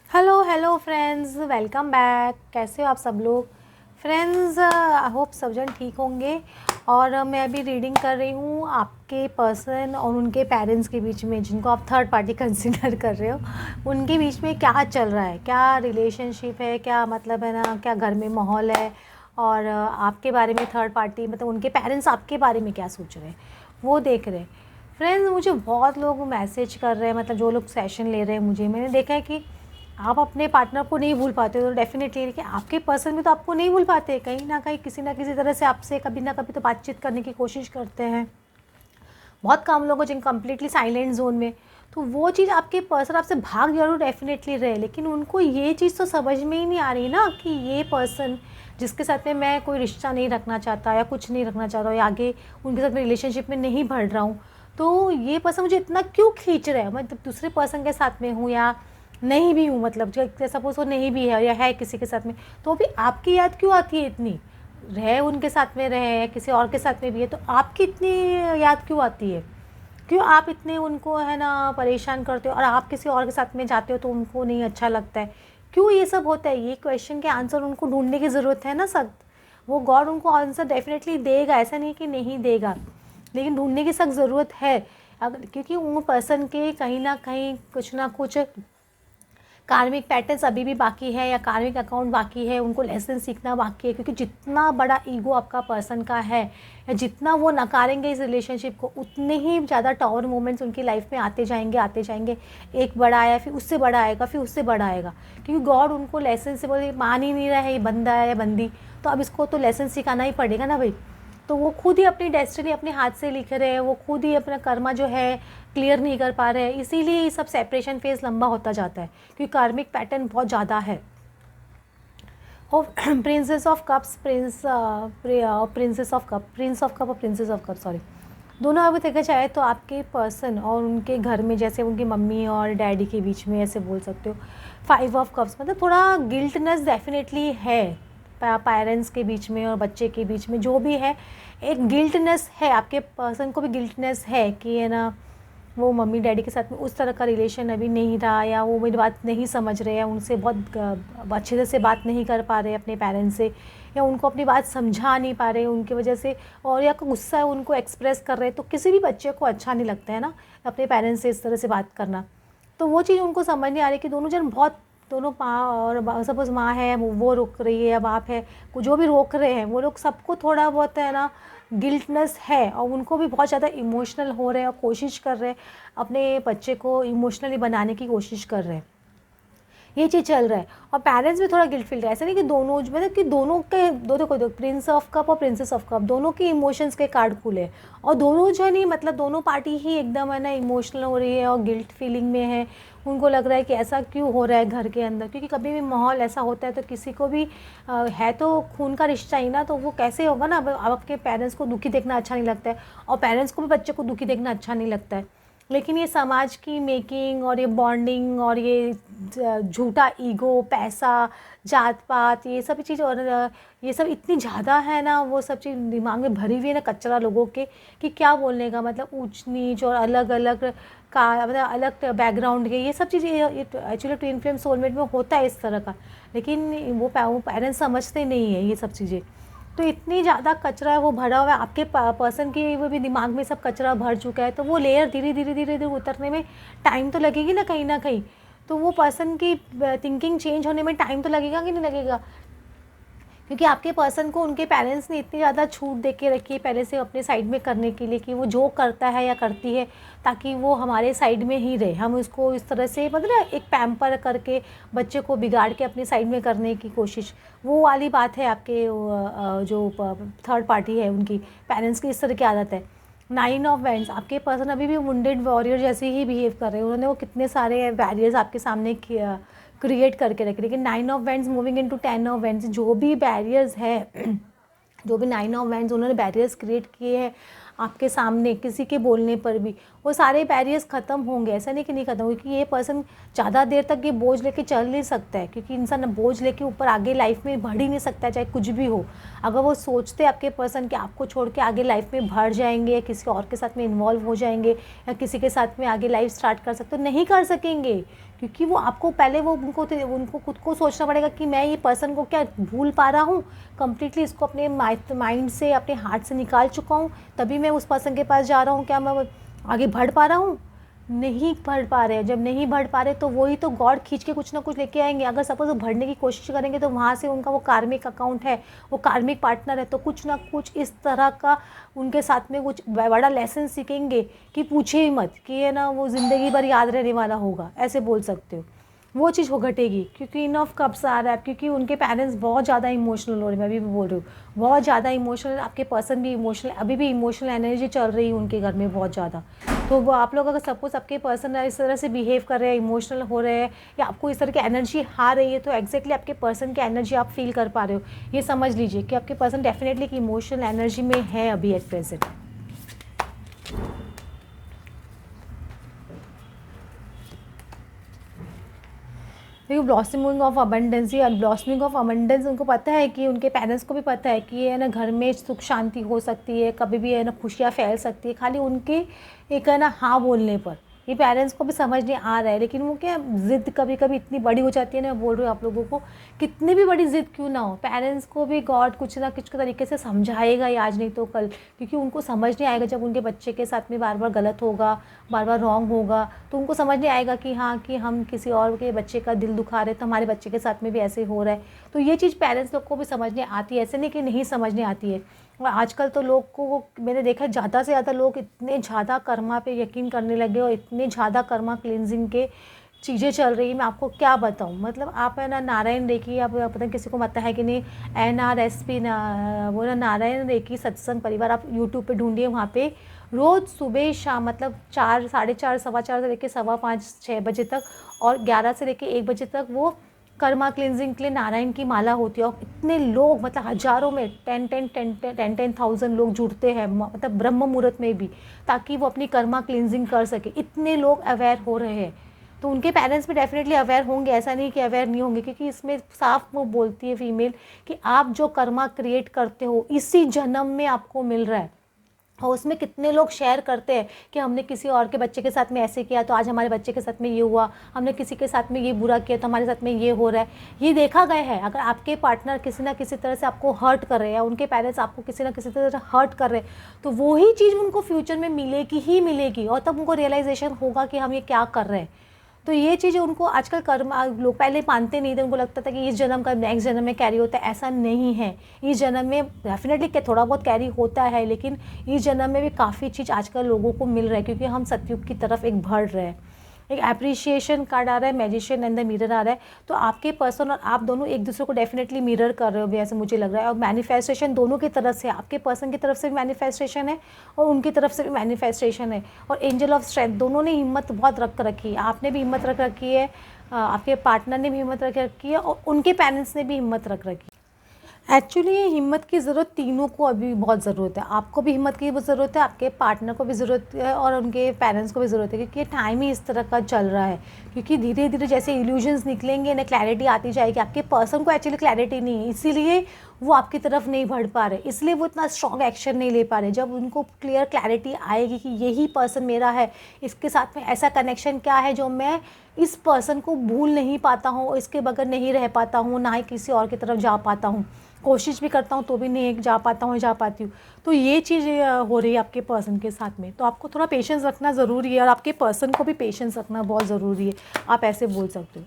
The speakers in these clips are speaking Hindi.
Hello hello friends, welcome back. कैसे हो आप सब लोग? फ्रेंड्स, आई होप सब जन ठीक होंगे। और मैं अभी रीडिंग कर रही हूँ आपके पर्सन और उनके पेरेंट्स के बीच में, जिनको आप थर्ड पार्टी कंसिडर कर रहे हो, उनके बीच में क्या चल रहा है, क्या रिलेशनशिप है, क्या मतलब है ना, क्या घर में माहौल है। और आपके बारे में थर्ड पार्टी मतलब उनके पेरेंट्स आपके बारे में क्या सोच रहे हैं, वो देख रहे हैं। फ्रेंड्स, मुझे बहुत लोग मैसेज कर रहे हैं, मतलब जो लोग सेशन ले रहे हैं, मुझे मैंने देखा है कि आप अपने पार्टनर को नहीं भूल पाते, तो डेफिनेटली कि आपके पर्सन भी तो आपको नहीं भूल पाते। कहीं ना किसी तरह से आपसे कभी ना कभी तो बातचीत करने की कोशिश करते हैं। बहुत कम लोग हैं जिन कम्प्लीटली साइलेंट जोन में, तो वो चीज़ आपके पर्सन आपसे भाग जरूर डेफिनेटली रहे, लेकिन उनको ये चीज़ तो समझ में ही नहीं आ रही ना कि ये पर्सन जिसके साथ में मैं कोई रिश्ता नहीं रखना चाहता या कुछ नहीं रखना चाहता या आगे उनके साथ मैं रिलेशनशिप में नहीं बढ़ रहा हूँ, तो ये पर्सन मुझे इतना क्यों खींच रहा है। मैं दूसरे पर्सन के साथ में हूँ या नहीं भी हूँ, मतलब सपोज वो नहीं भी है या है किसी के साथ में, तो भी आपकी याद क्यों आती है इतनी। रहे उनके साथ में रहे या किसी और के साथ में भी है, तो आपकी इतनी याद क्यों आती है? क्यों आप इतने उनको है ना परेशान करते हो, और आप किसी और के साथ में जाते हो तो उनको नहीं अच्छा लगता है? क्यों ये सब होता है? ये क्वेश्चन के आंसर उनको ढूंढने की ज़रूरत है ना सख्त। वो गॉड उनको आंसर डेफिनेटली देगा, ऐसा नहीं कि नहीं देगा, लेकिन ढूंढने की सख्त ज़रूरत है। अगर क्योंकि वो पर्सन के कहीं ना कुछ कार्मिक पैटर्न्स अभी भी बाकी है या कार्मिक अकाउंट बाकी है, उनको लेसन सीखना बाकी है। क्योंकि जितना बड़ा ईगो आपका पर्सन का है या जितना वो नकारेंगे इस रिलेशनशिप को, उतने ही ज़्यादा टावर मोमेंट्स उनकी लाइफ में आते जाएंगे। एक बड़ा आया, फिर उससे बड़ा आएगा, फिर उससे बड़ा आएगा। क्योंकि गॉड उनको लेसन से बोले मान ही नहीं रहा है, ये बंदा है या बंदी, तो अब इसको तो लेसन सिखाना ही पड़ेगा ना भाई। तो वो खुद ही अपनी डेस्टिनी अपने हाथ से लिख रहे हैं, वो खुद ही अपना कर्मा जो है क्लियर नहीं कर पा रहे हैं, इसीलिए ये सब सेपरेशन फेज लंबा होता जाता है, क्योंकि कार्मिक पैटर्न बहुत ज़्यादा है। और princess of cups, princess of cup, Prince of cup और प्रिंसेस ऑफ कप, सॉरी, दोनों अगर देखा जाए तो आपके पर्सन और उनके घर में, जैसे उनकी मम्मी और डैडी के बीच में ऐसे बोल सकते हो। फाइव ऑफ कप्स मतलब थोड़ा गिल्टनेस डेफिनेटली है पेरेंट्स के बीच में और बच्चे के बीच में, जो भी है एक गिल्टनेस है। आपके पर्सन को भी गिल्टनेस है कि है ना, वो मम्मी डैडी के साथ में उस तरह का रिलेशन अभी नहीं रहा, या वो मेरी बात नहीं समझ रहे हैं, उनसे बहुत अच्छे से बात नहीं कर पा रहे अपने पेरेंट्स से, या उनको अपनी बात समझा नहीं पा रहे उनकी वजह से, और या गुस्सा उनको एक्सप्रेस कर रहे हैं। तो किसी भी बच्चे को अच्छा नहीं लगता है ना अपने पेरेंट्स से इस तरह से बात करना। तो वो चीज़ उनको समझ नहीं आ रही कि दोनों जन बहुत, दोनों माँ और सपोज माँ है वो रोक रही है या बाप है, जो भी रोक रहे हैं, वो लोग सबको थोड़ा बहुत है ना गिल्टनेस है, और उनको भी बहुत ज़्यादा इमोशनल हो रहे हैं और कोशिश कर रहे हैं अपने बच्चे को इमोशनली बनाने की कोशिश कर रहे हैं। ये चीज़ चल रहा है, और पेरेंट्स भी थोड़ा गिल्ट फील रहा है। ऐसा नहीं कि दोनों, मतलब कि दोनों के दो, देखो दो, प्रिंस ऑफ कप और प्रिंसेस ऑफ कप दोनों के इमोशंस के कार्ड खुले, और दोनों जन ही, मतलब दोनों पार्टी ही एकदम है ना इमोशनल हो रही है और गिल्ट फीलिंग में है। उनको लग रहा है कि ऐसा क्यों हो रहा है घर के अंदर, क्योंकि कभी भी माहौल ऐसा होता है तो किसी को भी है तो खून का रिश्ता ही ना, तो वो कैसे होगा ना। अब आपके पेरेंट्स को दुखी देखना अच्छा नहीं लगता है, और पेरेंट्स को भी बच्चे को दुखी देखना अच्छा नहीं लगता है। लेकिन ये समाज की मेकिंग और ये बॉन्डिंग और ये झूठा ईगो, पैसा, जात पात, ये सब चीज़, और ये सब इतनी ज़्यादा है ना, वो सब चीज़ दिमाग में भरी हुई है ना कचरा लोगों के, कि क्या बोलने का मतलब, ऊंच नीच और अलग अलग का, मतलब अलग बैकग्राउंड के, ये सब चीज़ें एक्चुअली ट्विन फ्लेम सोलमेट में होता है इस तरह का। लेकिन वो पेरेंट्स समझते नहीं है ये सब चीज़ें। तो इतनी ज़्यादा कचरा है वो भरा हुआ है आपके पर्सन की, वो भी दिमाग में सब कचरा भर चुका है, तो वो लेयर धीरे धीरे धीरे धीरे उतरने में टाइम तो लगेगी ना कहीं ना कहीं। तो वो पर्सन की थिंकिंग चेंज होने में टाइम तो लगेगा कि नहीं लगेगा? क्योंकि आपके पर्सन को उनके पेरेंट्स ने इतनी ज़्यादा छूट दे के रखी है पहले से अपने साइड में करने के लिए, कि वो जो करता है या करती है ताकि वो हमारे साइड में ही रहे, हम उसको इस तरह से मतलब एक पैम्पर करके बच्चे को बिगाड़ के अपने साइड में करने की कोशिश, वो वाली बात है आपके जो थर्ड पार्टी है उनकी पेरेंट्स की इस तरह की आदत है। नाइन ऑफ वैंड्स, आपके पर्सन अभी भी वुंडेड वॉरियर जैसे ही बिहेव कर रहे हैं, उन्होंने वो कितने सारे बैरियर्स आपके सामने क्रिएट करके रखे, लेकिन nine of wands moving into ten of wands, जो भी बैरियर्स है जो भी नाइन ऑफ वैंड्स उन्होंने बैरियर्स क्रिएट किए हैं आपके सामने, किसी के बोलने पर भी वो सारे बैरियर्स ख़त्म होंगे। ऐसा नहीं कि नहीं ख़त्म होंगे, क्योंकि ये पर्सन ज़्यादा देर तक ये बोझ लेके चल नहीं सकता है, क्योंकि इंसान बोझ लेके ऊपर आगे लाइफ में बढ़ ही नहीं सकता है, चाहे कुछ भी हो। अगर वो सोचते आपके पर्सन कि आपको छोड़ के आगे लाइफ में बढ़ जाएंगे या किसी और के साथ में इन्वॉल्व हो जाएंगे या किसी के साथ में आगे लाइफ स्टार्ट कर सकते, तो नहीं कर सकेंगे, क्योंकि वो आपको पहले वो उनको खुद को सोचना पड़ेगा कि मैं ये पर्सन को क्या भूल पा रहा हूँ, कम्प्लीटली इसको अपने माइंड से, अपने हार्ट से निकाल चुका हूँ, तभी मैं उस पर्सन के पास जा रहा हूँ। क्या मैं आगे बढ़ पा रहा हूँ? नहीं बढ़ पा रहे हैं। जब नहीं बढ़ पा रहे तो वही तो गॉड खींच के कुछ ना कुछ लेके आएंगे। अगर सपोज वो बढ़ने की कोशिश करेंगे तो वहाँ से उनका वो कार्मिक अकाउंट है, वो कार्मिक पार्टनर है, तो कुछ ना कुछ इस तरह का उनके साथ में कुछ बड़ा लेसन सीखेंगे कि पूछे ही मत, कि ये ना वो ज़िंदगी भर याद रहने वाला होगा, ऐसे बोल सकते हो। वो चीज़ हो घटेगी क्योंकि इन ऑफ कप्स आ रहा है, क्योंकि उनके पेरेंट्स बहुत ज़्यादा इमोशनल हो रहे हैं। मैं भी बोल रही हूँ बहुत ज़्यादा इमोशनल, आपके पर्सन भी इमोशनल, अभी भी इमोशनल एनर्जी चल रही है उनके घर में बहुत ज़्यादा। तो वो आप लोग अगर सपोज आपके पर्सन इस तरह से बिहेव कर रहे हैं, इमोशनल हो रहे हैं, या आपको इस तरह की एनर्जी हार रही है, तो एक्जैक्टली आपके पर्सन की एनर्जी आप फील कर पा रहे हो। ये समझ लीजिए कि आपके पर्सन डेफिनेटली कि इमोशनल एनर्जी में है अभी एट प्रेजेंट। देखिए ब्लॉसमिंग ऑफ अबंडेंस, ये ब्लॉसमिंग ऑफ अबंडेंस उनको पता है कि उनके पेरेंट्स को भी पता है कि ये है ना घर में सुख शांति हो सकती है, कभी भी है ना खुशियाँ फैल सकती है, खाली उनके एक है ना हाँ बोलने पर। ये पेरेंट्स को भी समझ नहीं आ रहा है, लेकिन वो क्या ज़िद कभी कभी इतनी बड़ी हो जाती है ना। मैं बोल रही हूँ आप लोगों को, कितनी भी बड़ी ज़िद क्यों ना हो, पेरेंट्स को भी गॉड कुछ ना कुछ तरीके से समझाएगा ही, आज नहीं तो कल, क्योंकि उनको समझ नहीं आएगा जब उनके बच्चे के साथ में बार बार गलत होगा, बार बार रॉन्ग होगा, तो उनको समझ नहीं आएगा कि हाँ कि हम किसी और के बच्चे का दिल दुखा रहे, तो हमारे बच्चे के साथ में भी ऐसे हो रहा है। तो ये चीज़ पेरेंट्स लोग को भी समझने आती है, ऐसे नहीं कि नहीं समझने आती है। और आजकल तो लोग को मैंने देखा ज़्यादा से ज़्यादा लोग इतने ज़्यादा कर्मा पे यकीन करने लगे और इतने ज़्यादा कर्मा क्लिनजिंग के चीज़ें चल रही है। मैं आपको क्या बताऊँ, मतलब आप है ना नारायण रेकी, आप पता नहीं किसी को पता है कि नहीं, NRSP वो ना नारायण रेकी सत्संग परिवार, आप यूट्यूब पे ढूंढिए, वहाँ पे रोज़ सुबह शाम मतलब 4, 4:30, 4:15 से लेकर 5:15, 6 बजे तक और 11 से लेकर 1 बजे तक वो कर्मा क्लिनजिंग के लिए नारायण की माला होती है। और इतने लोग मतलब हज़ारों में 10,000 लोग जुड़ते हैं, मतलब ब्रह्म मुहूर्त में भी, ताकि वो अपनी कर्मा क्लिनजिंग कर सके। इतने लोग अवेयर हो रहे हैं, तो उनके पेरेंट्स भी डेफिनेटली अवेयर होंगे, ऐसा नहीं कि अवेयर नहीं होंगे, क्योंकि इसमें साफ वो बोलती है फीमेल कि आप जो कर्मा क्रिएट करते हो इसी जन्म में आपको मिल रहा है। और उसमें कितने लोग शेयर करते हैं कि हमने किसी और के बच्चे के साथ में ऐसे किया तो आज हमारे बच्चे के साथ में ये हुआ, हमने किसी के साथ में ये बुरा किया तो हमारे साथ में ये हो रहा है। ये देखा गया है, अगर आपके पार्टनर किसी ना किसी तरह से आपको हर्ट कर रहे हैं, उनके पेरेंट्स आपको किसी ना किसी तरह से हर्ट कर रहे हैं, तो वही चीज़ उनको फ्यूचर में मिलेगी ही मिलेगी, और तब उनको रियलाइजेशन होगा कि हम ये क्या कर रहे हैं। तो ये चीज़ें उनको आजकल कर्म लोग पहले मानते नहीं थे, उनको लगता था कि इस जन्म का नेक्स्ट जन्म में कैरी होता है, ऐसा नहीं है। इस जन्म में डेफिनेटली थोड़ा बहुत कैरी होता है, लेकिन इस जन्म में भी काफ़ी चीज़ आजकल लोगों को मिल रहा है, क्योंकि हम सतयुग की तरफ एक बढ़ रहे हैं। एक एप्रिशिएशन कार्ड आ रहा है, मैजिशियन एंड द मिरर आ रहा है, तो आपके पर्सन और आप दोनों एक दूसरे को डेफिनेटली मिरर कर रहे हो भी, ऐसे मुझे लग रहा है। और मैनिफेस्टेशन दोनों की तरफ से, आपके पर्सन की तरफ से भी मैनिफेस्टेशन है और उनकी तरफ से भी मैनिफेस्टेशन है। और एंजल ऑफ स्ट्रेंथ, दोनों ने हिम्मत बहुत रख रखी है, आपने भी हिम्मत रख रखी है, आपके पार्टनर ने भी हिम्मत रख रखी है, और उनके पेरेंट्स ने भी हिम्मत रख रखी है। एक्चुअली ये हिम्मत की ज़रूरत तीनों को अभी बहुत ज़रूरत है। आपको भी हिम्मत की ज़रूरत है, आपके पार्टनर को भी ज़रूरत है, और उनके पेरेंट्स को भी ज़रूरत है, क्योंकि टाइम ही इस तरह का चल रहा है। क्योंकि धीरे धीरे जैसे इल्यूजन्स निकलेंगे ना, क्लैरिटी आती जाएगी। आपके पर्सन को एक्चुअली क्लैरिटी नहीं है, इसीलिए वो आपकी तरफ नहीं बढ़ पा रहे, इसलिए वो इतना स्ट्रॉन्ग एक्शन नहीं ले पा रहे। जब उनको क्लियर क्लैरिटी आएगी कि यही पर्सन मेरा है, इसके साथ में ऐसा कनेक्शन क्या है जो मैं इस पर्सन को भूल नहीं पाता हूँ, इसके बगैर नहीं रह पाता हूँ, ना ही किसी और की तरफ जा पाता हूँ, कोशिश भी करता हूँ तो भी नहीं जा पाता हूँ, जा पाती हूँ। तो ये चीज़ हो रही है आपके पर्सन के साथ में, तो आपको थोड़ा पेशेंस रखना ज़रूरी है, और आपके पर्सन को भी पेशेंस रखना बहुत ज़रूरी है, आप ऐसे बोल सकते हो।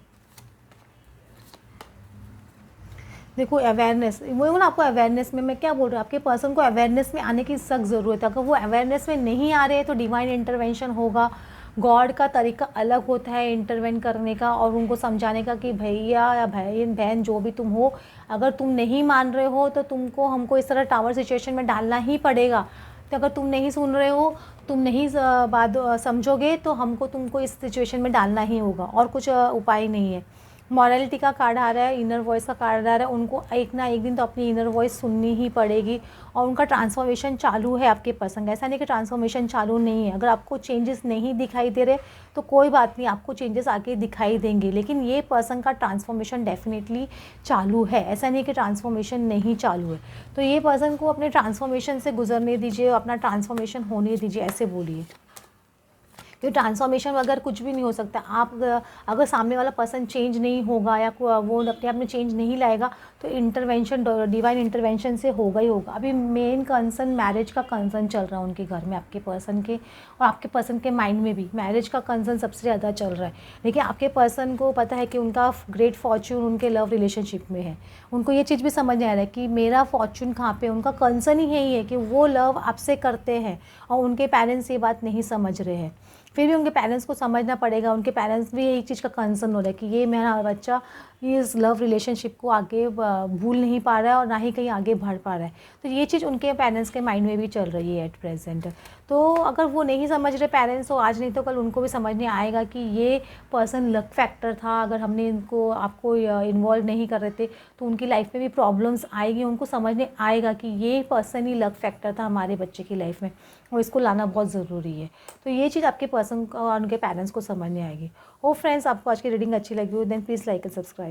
देखो अवेयरनेस, वो ना आपको अवेयरनेस में, मैं क्या बोल रही हूँ, आपके पर्सन को अवेयरनेस में आने की सख्त ज़रूरत है। अगर वो अवेयरनेस में नहीं आ रहे हैं तो डिवाइन इंटरवेंशन होगा। गॉड का तरीका अलग होता है इंटरवेन करने का, और उनको समझाने का कि भैया या बहन जो भी तुम हो, अगर तुम नहीं मान रहे हो तो तुमको हमको इस तरह टावर सिचुएशन में डालना ही पड़ेगा। तो अगर तुम नहीं सुन रहे हो, तुम नहीं बात समझोगे, तो हमको तुमको इस सिचुएशन में डालना ही होगा, और कुछ उपाय नहीं है। मॉरलिटी का कार्ड आ रहा है, इनर वॉइस का कार्ड आ रहा है। उनको एक ना एक दिन तो अपनी इनर वॉइस सुननी ही पड़ेगी, और उनका ट्रांसफॉर्मेशन चालू है आपके पर्सन। ऐसा नहीं कि ट्रांसफॉर्मेशन चालू नहीं है। अगर आपको चेंजेस नहीं दिखाई दे रहे तो कोई बात नहीं, आपको चेंजेस आगे दिखाई देंगे, लेकिन ये पर्सन का ट्रांसफॉर्मेशन डेफिनेटली चालू है। ऐसा नहीं कि ट्रांसफॉर्मेशन नहीं चालू है। तो ये पर्सन को अपने ट्रांसफॉर्मेशन से गुजरने दीजिए, अपना ट्रांसफॉर्मेशन होने दीजिए, ऐसे बोलिए। ये ट्रांसफॉर्मेशन अगर कुछ भी नहीं हो सकता, आप अगर सामने वाला पर्सन चेंज नहीं होगा या वो अपने आप में चेंज नहीं लाएगा तो इंटरवेंशन, डिवाइन इंटरवेंशन से होगा ही होगा। अभी मेन कंसर्न मैरिज का कंसर्न चल रहा है उनके घर में, आपके पर्सन के और आपके पर्सन के माइंड में भी मैरिज का कंसर्न सबसे ज़्यादा चल रहा है। देखिए आपके पर्सन को पता है कि उनका ग्रेट फॉर्च्यून उनके लव रिलेशनशिप में है, उनको ये चीज़ भी समझ नहीं आ रहा है कि मेरा फॉर्च्यून कहाँ पे। उनका कंसर्न ही यही है कि वो लव आपसे करते हैं और उनके पेरेंट्स ये बात नहीं समझ रहे हैं। फिर भी उनके पेरेंट्स को समझना पड़ेगा, उनके पेरेंट्स भी एक चीज़ का कंसर्न हो रहा है कि ये मेरा बच्चा इस लव रिलेशनशिप को आगे भूल नहीं पा रहा है और ना ही कहीं आगे बढ़ पा रहा है। तो ये चीज़ उनके पेरेंट्स के माइंड में भी चल रही है एट प्रेजेंट। तो अगर वो नहीं समझ रहे पेरेंट्स, तो आज नहीं तो कल उनको भी समझ नहीं आएगा कि ये पर्सन लक फैक्टर था। अगर हमने इनको आपको इन्वॉल्व नहीं कर रहे थे तो उनकी लाइफ में भी प्रॉब्लम्स आएगी, उनको समझने आएगा कि ये पर्सन ही लक फैक्टर था हमारे बच्चे की लाइफ में और इसको लाना बहुत ज़रूरी है। तो ये चीज़ आपके पर्सन को और उनके पेरेंट्स को समझ नहीं आएगी। ओ फ्रेंड्स, आपको आज की रीडिंग अच्छी लगी हो then please like and subscribe.